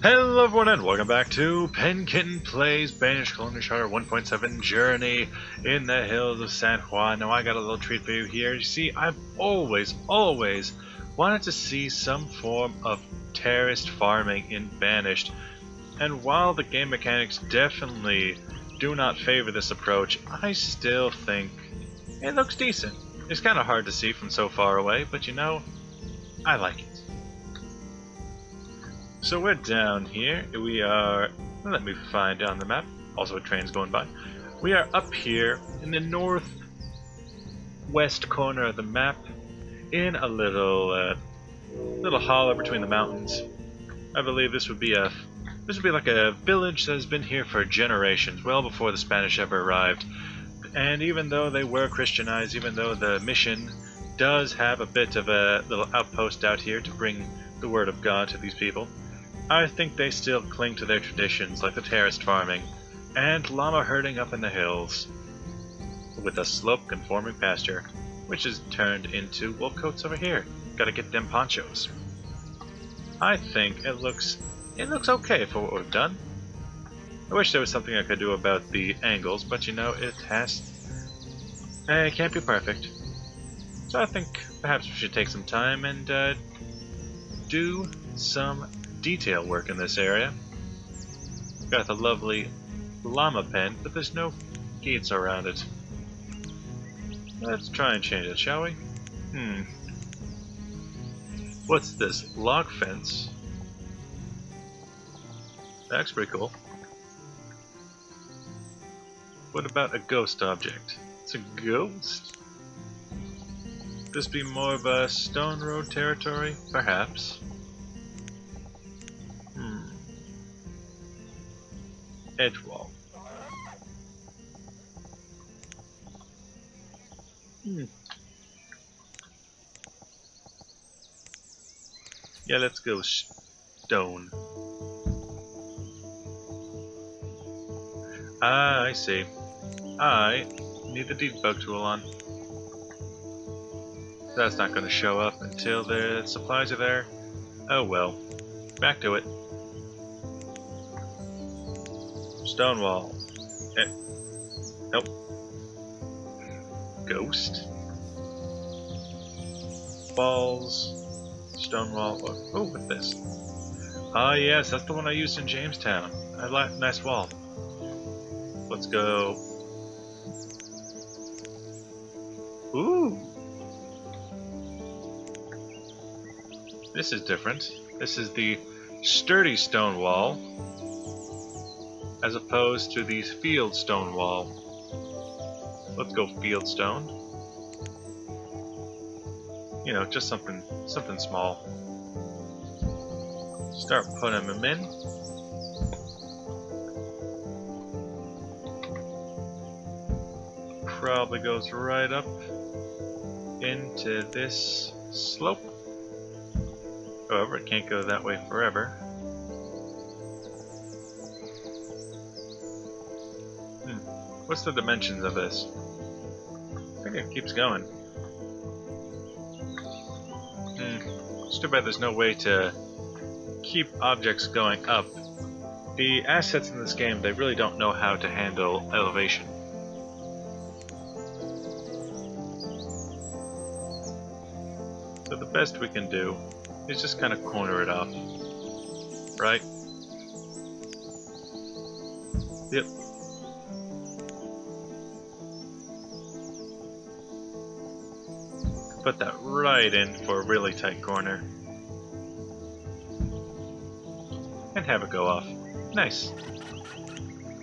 Hello everyone and welcome back to Penkitten Plays Banished Colonial Charter 1.7 Journey in the Hills of San Juan. Now I got a little treat for you here. You see, I've always wanted to see some form of terraced farming in Banished. And while the game mechanics definitely do not favor this approach, I still think it looks decent. It's kind of hard to see from so far away, but you know, I like it. So we're down here. We are... Let me find on the map. Also a train's going by. We are up here in the northwest corner of the map, in a little hollow between the mountains. I believe this would be like a village that has been here for generations, well before the Spanish ever arrived. And even though they were Christianized, even though the mission does have a bit of a little outpost out here to bring the word of God to these people, I think they still cling to their traditions, like the terraced farming and llama herding up in the hills, with a slope-conforming pasture, which is turned into wool coats over here. Gotta get them ponchos. I think it looks okay for what we've done. I wish there was something I could do about the angles, but you know, it can't be perfect. So I think perhaps we should take some time and do some detail work in this area. Got the lovely llama pen, but there's no gates around it. Let's try and change it, shall we? What's this? Log fence? That's pretty cool. What about a ghost object? It's a ghost? Could this be more of a stone road territory? Perhaps. Edge wall. Yeah, let's go stone. Ah, I see. I need the debug tool on. That's not going to show up until the supplies are there. Oh well. Back to it. Stone wall. Nope. Ghost. Balls. Stone wall. Oh, what's this? Ah, yes, that's the one I used in Jamestown. I like nice wall. Let's go. Ooh. This is different. This is the sturdy stone wall, as opposed to the field stone wall. Let's go field stone. You know, just something small. Start putting them in. Probably goes right up into this slope. However, it can't go that way forever. What's the dimensions of this? I think it keeps going. It's too bad there's no way to keep objects going up. The assets in this game, they really don't know how to handle elevation. So the best we can do is just kind of corner it off. Right? Yep. Put that right in for a really tight corner. And have it go off. Nice.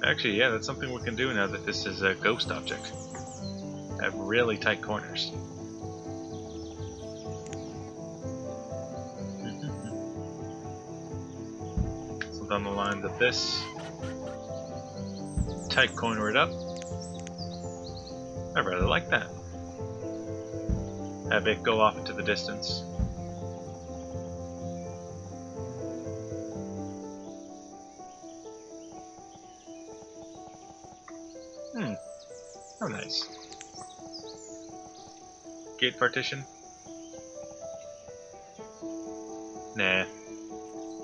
Actually, yeah, that's something we can do now that this is a ghost object. Have really tight corners. So on the lines of this. Tight corner it up. I rather like that. Have it go off into the distance. Oh, nice. Gate partition? Nah.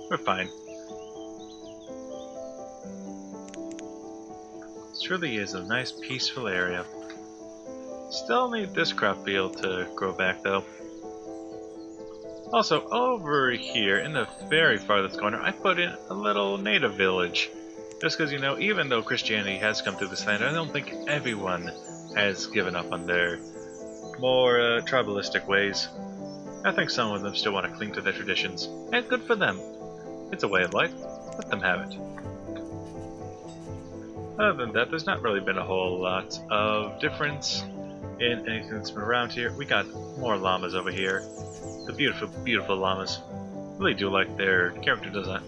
We're fine. truly is a nice peaceful area. Still need this crop field to grow back though. Also, over here in the very farthest corner, I put in a little native village. Just because, you know, even though Christianity has come through this land, I don't think everyone has given up on their more tribalistic ways. I think some of them still want to cling to their traditions, and good for them. It's a way of life. Let them have it. Other than that, there's not really been a whole lot of difference in anything that's been around here. We got more llamas over here. The beautiful, beautiful llamas. Really do like their character design.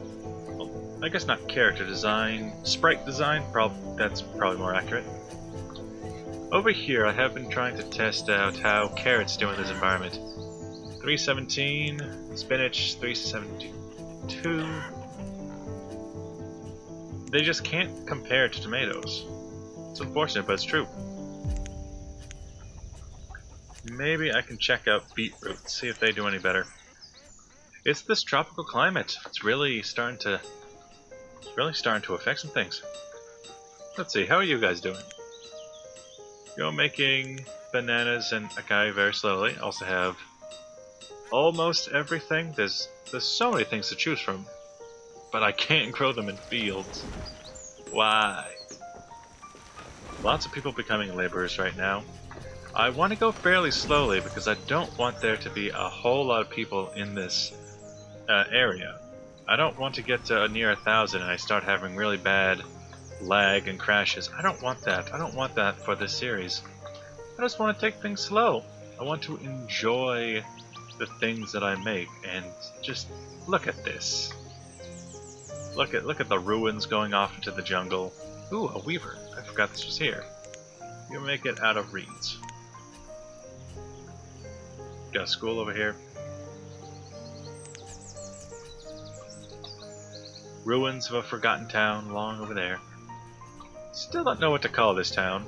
Well, I guess not character design, sprite design. That's probably more accurate. Over here, I have been trying to test out how carrots do in this environment. 317, spinach 372. They just can't compare to tomatoes. It's unfortunate, but it's true. Maybe I can check out beetroot, see if they do any better. It's this tropical climate. It's really starting to affect some things. Let's see, how are you guys doing? You're making bananas and acai very slowly. Also have almost everything. There's so many things to choose from, but I can't grow them in fields. Why? Lots of people becoming laborers right now. I want to go fairly slowly because I don't want there to be a whole lot of people in this area. I don't want to get to near 1,000 and I start having really bad lag and crashes. I don't want that. I don't want that for this series. I just want to take things slow. I want to enjoy the things that I make and just look at this. Look at the ruins going off into the jungle. Ooh, a weaver. I forgot this was here. You make it out of reeds. Got a school over here. Ruins of a forgotten town long over there. Still don't know what to call this town.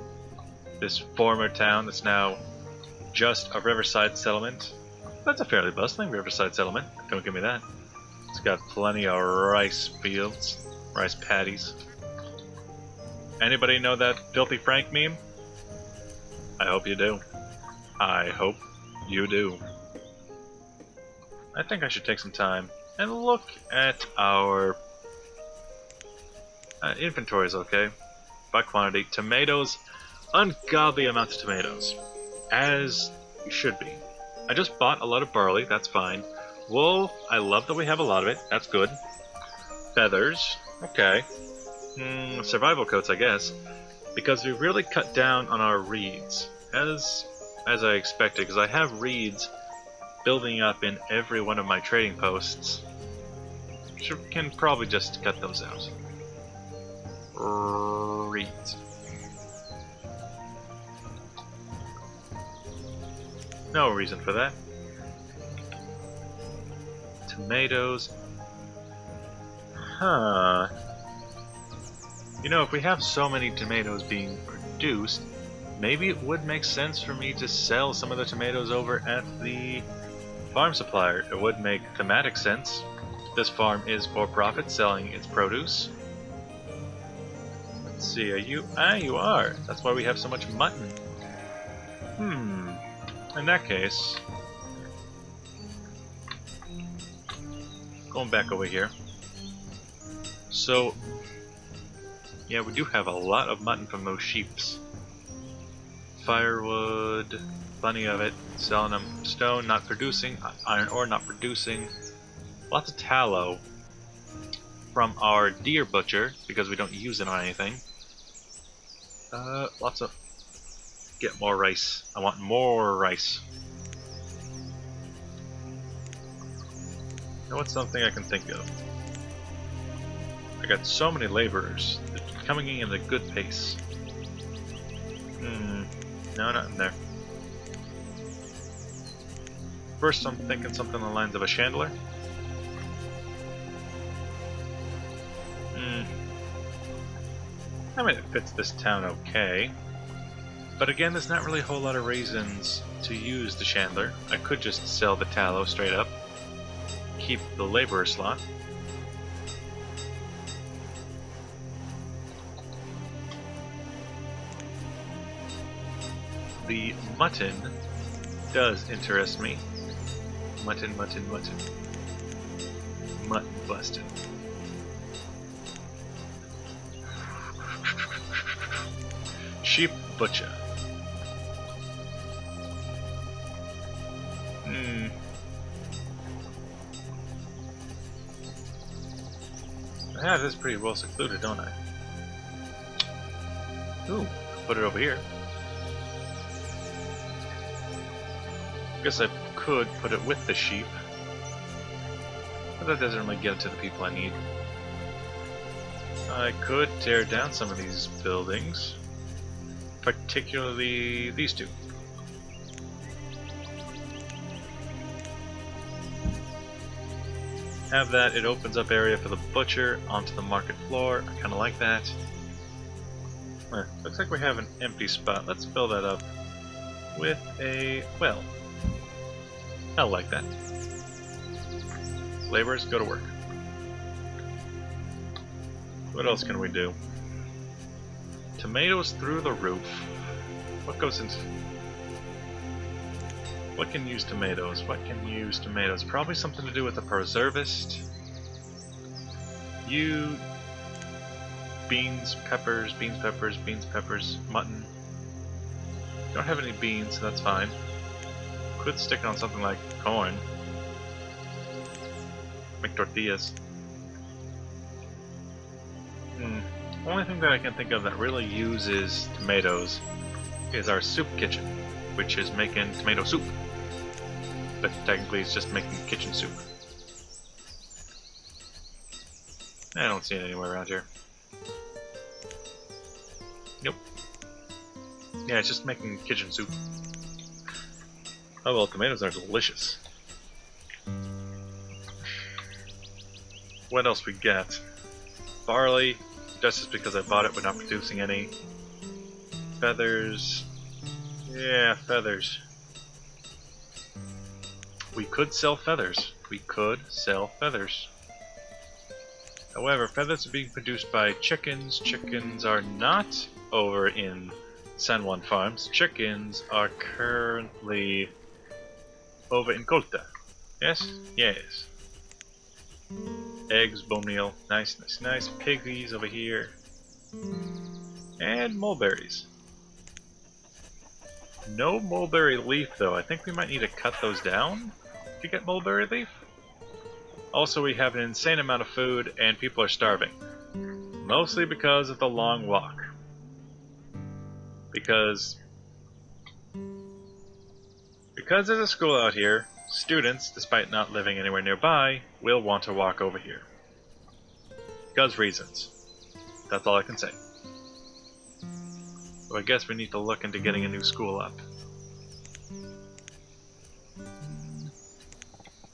This former town that's now just a riverside settlement. That's a fairly bustling riverside settlement. Don't give me that. It's got plenty of rice fields, rice paddies. Anybody know that Filthy Frank meme? I hope you do. I hope you do. I think I should take some time and look at our inventories, okay? By quantity. Tomatoes, ungodly amounts of tomatoes. As you should be. I just bought a lot of barley, that's fine. Wool, I love that we have a lot of it, that's good. Feathers, okay. Survival coats, I guess. Because we really cut down on our reeds. As I expected, because I have reeds building up in every one of my trading posts. Can probably just cut those out. Reeds. No reason for that. Tomatoes. Huh. You know, if we have so many tomatoes being produced, maybe it would make sense for me to sell some of the tomatoes over at the farm supplier. It would make thematic sense. This farm is for profit, selling its produce. Let's see, are you? Ah, you are. That's why we have so much mutton. In that case, going back over here. So, yeah, we do have a lot of mutton from those sheeps. Firewood, plenty of it. Selling them. Stone, not producing. Iron ore, not producing. Lots of tallow from our deer butcher, because we don't use it on anything. Lots of... Get more rice. I want more rice. Now what's something I can think of? I got so many laborers. They're coming in at a good pace. No, not in there. First I'm thinking something along the lines of a chandelier. I mean, it fits this town okay. But again, there's not really a whole lot of reasons to use the chandelier. I could just sell the tallow straight up. Keep the laborer slot. the mutton does interest me. Mutton. Mutton busted. Sheep butcher. I have this pretty well secluded, don't I? Ooh, put it over here. I guess I could put it with the sheep. But that doesn't really get it to the people I need. I could tear down some of these buildings. Particularly these two. Have that, it opens up area for the butcher onto the market floor. I kinda like that. Looks like we have an empty spot. Let's fill that up with a well. I like that. Laborers, go to work. What else can we do? Tomatoes through the roof. What goes into... What can use tomatoes? What can use tomatoes? Probably something to do with the preservist. You... Beans, peppers, mutton. Don't have any beans, so that's fine. Could stick on something like corn. Make tortillas. Only thing that I can think of that really uses tomatoes is our soup kitchen, which is making tomato soup. But technically it's just making kitchen soup. I don't see it anywhere around here. Nope. Yeah, it's just making kitchen soup. Oh well, tomatoes are delicious. What else we got? Barley, just because I bought it, we're not producing any. Feathers. Yeah, feathers. We could sell feathers. However, feathers are being produced by chickens. Chickens are not over in San Juan farms. Chickens are currently over in Colta. Yes? Yes. Eggs, bone meal. Nice. Piggies over here. And mulberries. No mulberry leaf, though. I think we might need to cut those down to get mulberry leaf. Also, we have an insane amount of food, and people are starving. Mostly because of the long walk. Because there's a school out here, students, despite not living anywhere nearby, will want to walk over here. Because reasons. That's all I can say. So I guess we need to look into getting a new school up.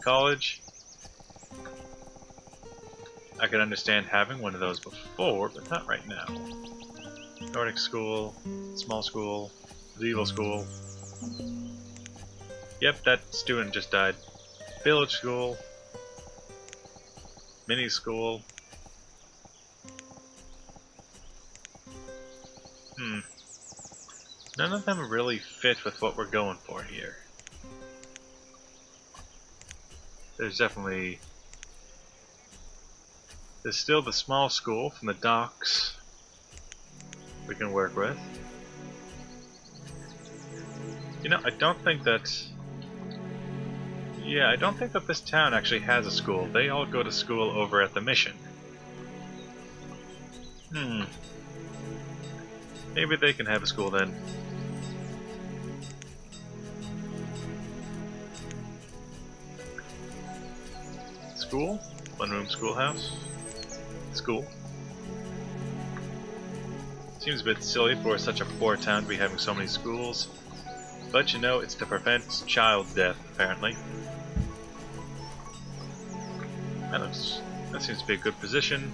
College. I could understand having one of those before, but not right now. Nordic school, small school, medieval school. Yep, that student just died. Village school. Mini school. None of them really fit with what we're going for here. There's still the small school from the docks we can work with. You know, I don't think that this town actually has a school. They all go to school over at the mission. Maybe they can have a school then. School? One-room schoolhouse? School. Seems a bit silly for such a poor town to be having so many schools. But you know, it's to prevent child death, apparently. That seems to be a good position.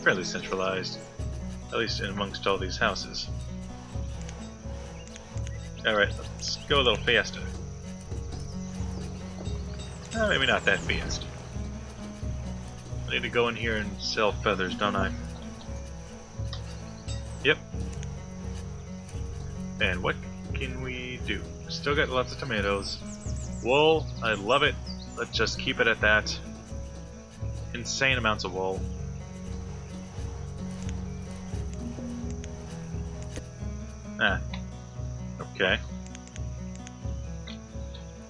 Fairly centralized. At least in amongst all these houses. Alright, let's go a little faster. Maybe not that fast. I need to go in here and sell feathers, don't I? Yep. And what can we do? Still got lots of tomatoes. Wool, I love it. Let's just keep it at that. Insane amounts of wool. Ah. Okay.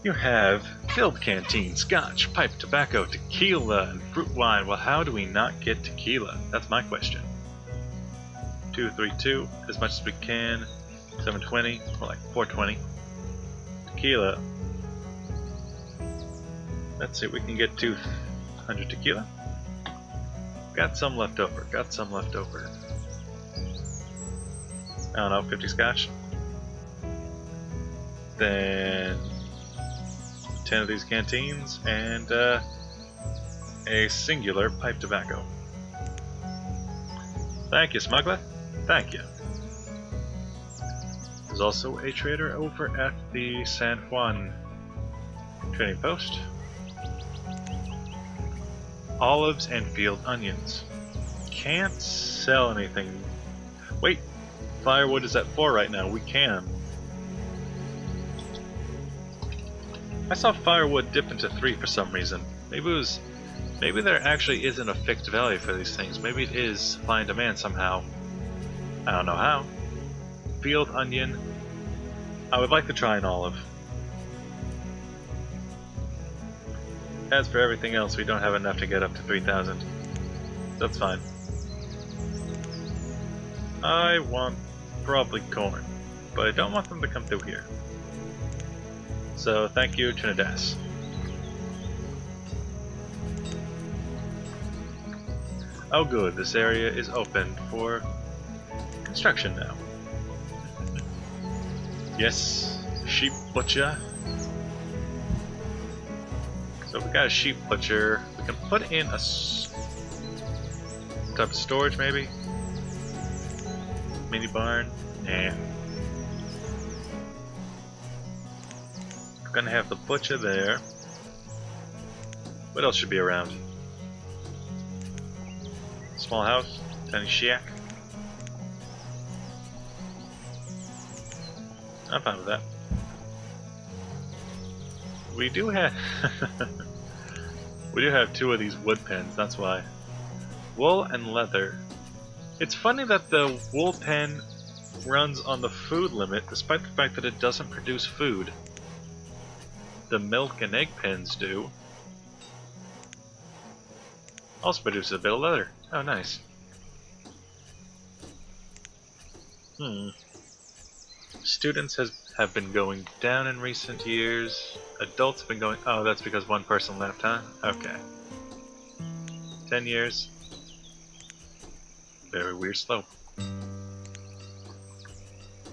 You have filled canteen, scotch, pipe, tobacco, tequila, and fruit wine. Well, how do we not get tequila? That's my question. 232, as much as we can. 720, more like 420. Tequila. Let's see, we can get 200 tequila. Got some left over, got some left over. I don't know, 50 scotch. Then 10 of these canteens and a singular pipe tobacco. Thank you, smuggler. Thank you. There's also a trader over at the San Juan trading post. Olives and field onions. Can't sell anything. Wait, firewood is at 4 right now. We can. I saw firewood dip into 3 for some reason. Maybe there actually isn't a fixed value for these things. Maybe it is supply and demand somehow. I don't know how. Field onion. I would like to try an olive. As for everything else, we don't have enough to get up to 3,000. That's fine. I want probably corn, but I don't want them to come through here. So thank you, Trinidas. Oh good, this area is open for construction now. Yes, sheep butcher. So we got a sheep butcher. We can put in a type of storage maybe. Mini barn. Nah. We're gonna have the butcher there. What else should be around? Small house, tiny shack. I'm fine with that. We do have we do have 2 of these wood pens, that's why. Wool and leather. It's funny that the wool pen runs on the food limit despite the fact that it doesn't produce food. The milk and egg pens do. Also produces a bit of leather. Oh, nice. Students have been going down in recent years. Adults have been going... Oh, that's because one person left, huh? Okay. 10 years. Very weird slope.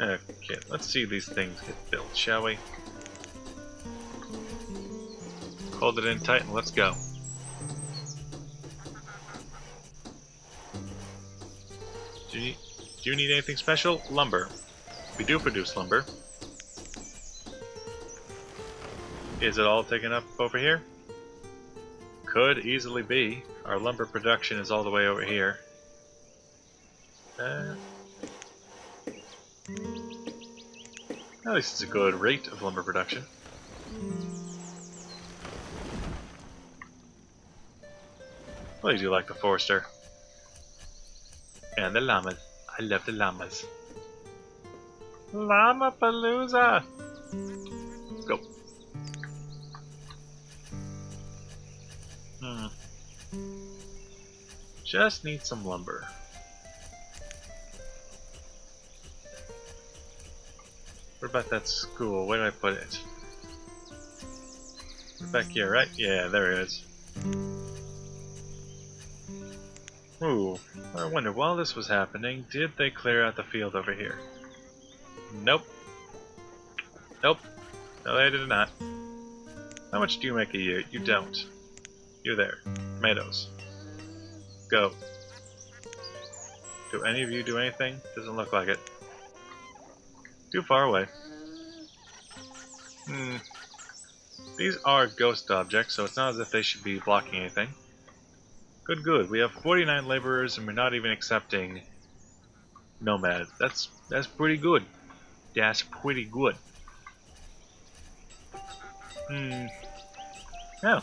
Okay, let's see these things get built, shall we? Hold it in tight and let's go. Do you need anything special? Lumber. We do produce lumber. Is it all taken up over here? Could easily be. Our lumber production is all the way over here. At least it's a good rate of lumber production. Well, you do like the Forester. And the llamas. I love the llamas. Llama Palooza! Let's go. Just need some lumber. What about that school? Where did I put it? Back here, right? Yeah, there it is. Ooh, I wonder, while this was happening, did they clear out the field over here? Nope. Nope. No, they did not. How much do you make a year? You don't. You're there. Tomatoes. Go. Do any of you do anything? Doesn't look like it. Too far away. These are ghost objects, so it's not as if they should be blocking anything. Good, good. We have 49 laborers and we're not even accepting nomads. That's pretty good. That's pretty good. Oh.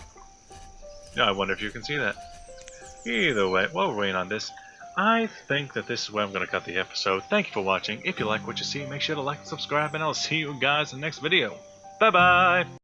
I wonder if you can see that. Either way, while we're waiting on this, I think that this is where I'm going to cut the episode. Thank you for watching. If you like what you see, make sure to like and subscribe, and I'll see you guys in the next video. Bye-bye!